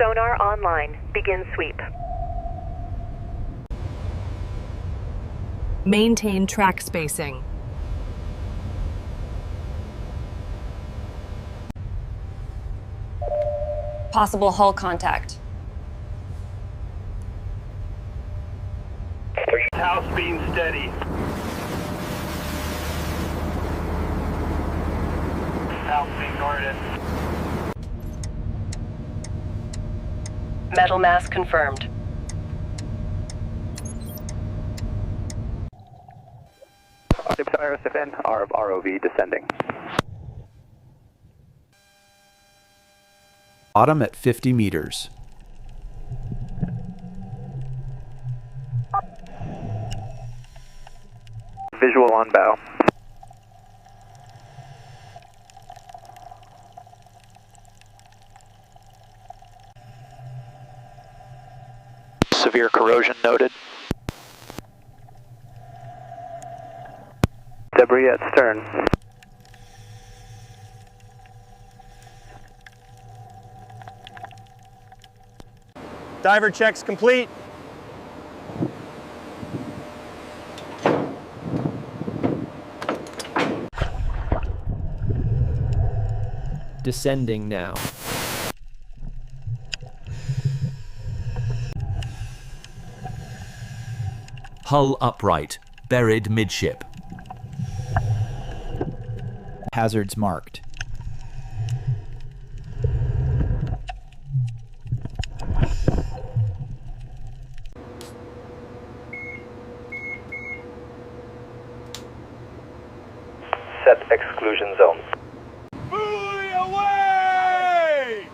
Sonar online. Begin sweep. Maintain track spacing. Possible hull contact. House beam steady. House being guarded. Metal mass confirmed. RSFN, ROV descending. Bottom at 50 meters. Visual on bow. Severe corrosion noted. Debris at stern. Diver checks complete. Descending now. Hull upright, buried midship. Hazards marked. Set exclusion zone. Buoy away!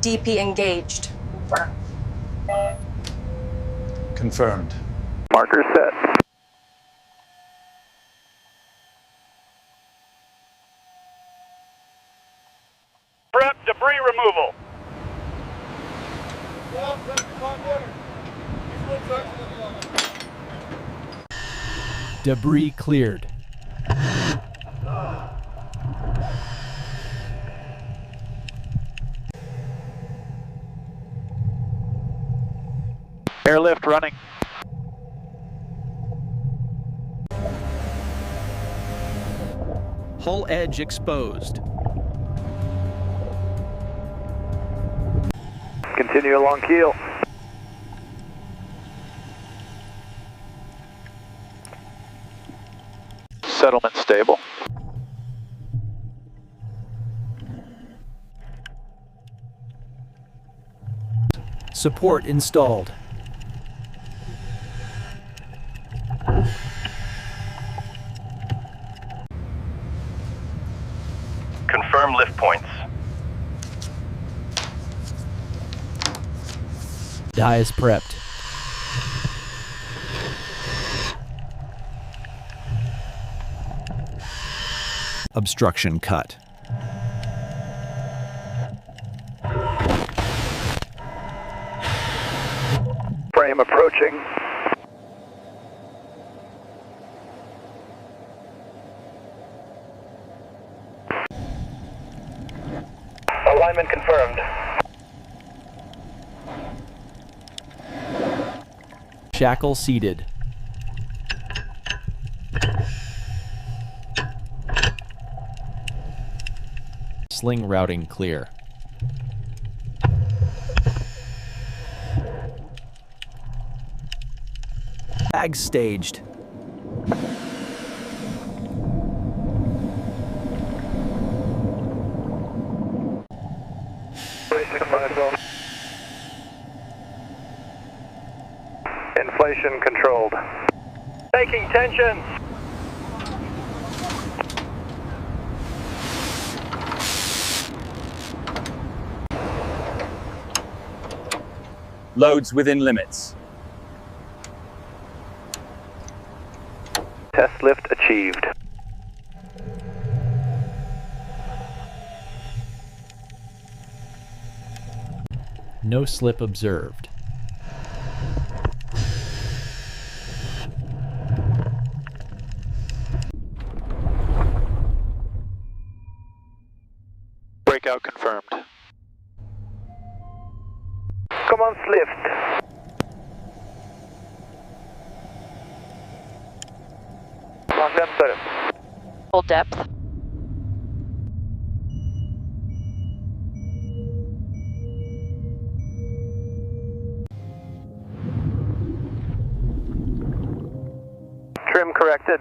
DP engaged. Confirmed. Marker set. Prep debris removal. Debris cleared. Airlift running. Hull edge exposed. Continue along keel. Settlement stable. Support installed. Confirm lift points. Die is prepped. Obstruction cut. Frame approaching. Alignment confirmed. Shackle seated. Sling routing clear. Bag staged. Inflation controlled. Taking tension. Loads within limits. Test lift achieved. No slip observed. Readout confirmed. Come on, lift. Long depth, set it. Full depth. Trim corrected.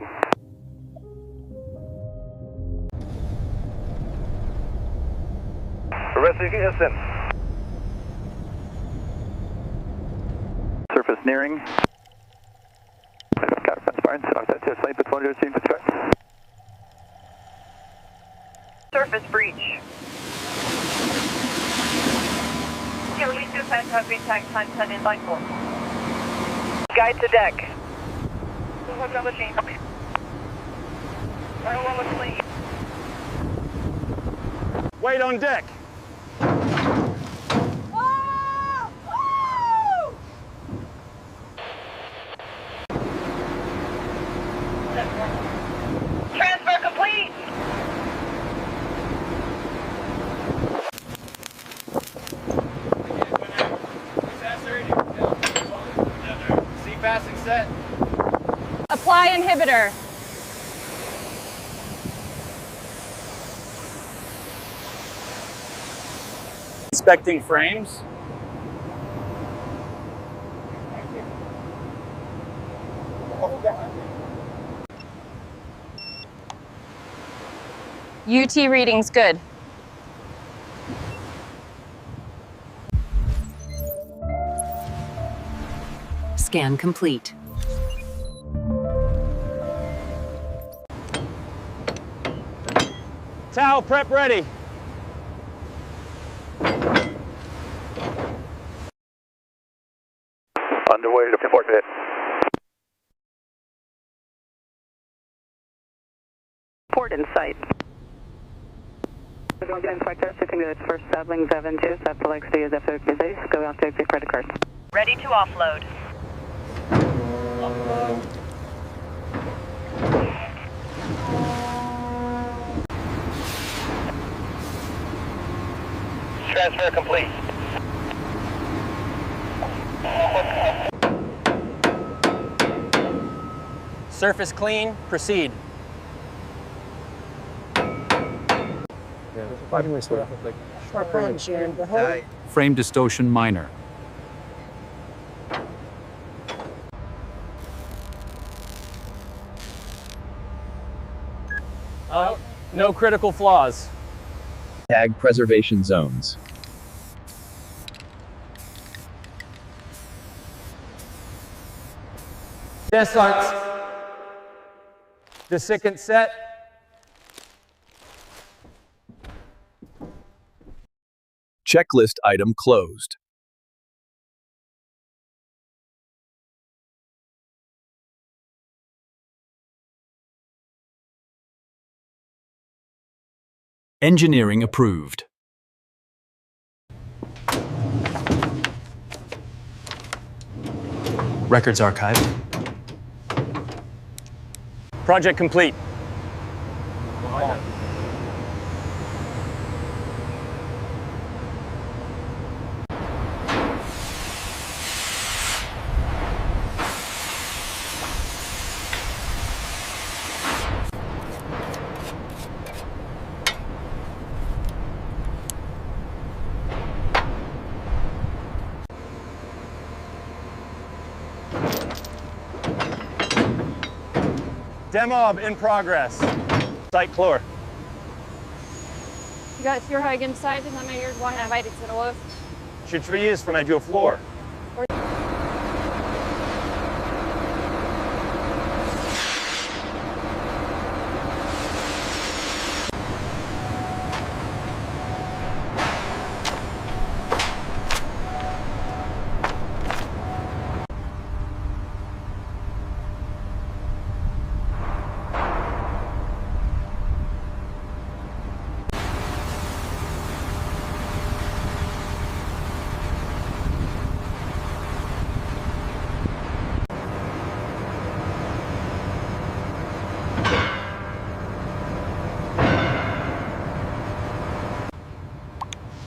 Rescue ascent. Surface nearing. Surface breach. Release to pass heavy tank time set in line 4. Guide to deck. Salvaging. Wait on deck. Transfer complete. Sea passing set. Apply inhibitor. Inspecting frames. UT reading's good. Scan complete. Towel prep ready. Underway to port pit. Port in sight. Inspector, you can do its first Salvaging 72, that's the legs to use after the go out to your credit card. Ready to offload. Transfer complete. Surface clean, proceed. Frame distortion minor. No critical flaws. Tag preservation zones. Descent. Desiccant set. Checklist item closed. Engineering approved. Records archived. Project complete. Demob in progress. Site chlor. Jag för högen side när man gör one arbetet till lov. 23 från Edgeo floor.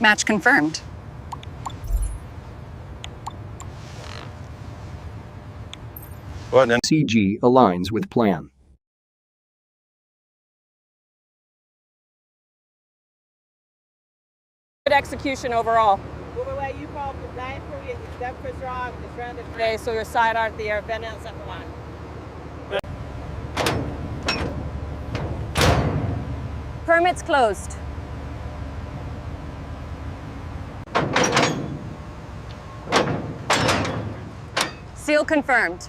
Match confirmed. What then? CG aligns with plan. Good execution overall. Okay, so your side art the air, Venice at the line. Permits closed. Seal confirmed.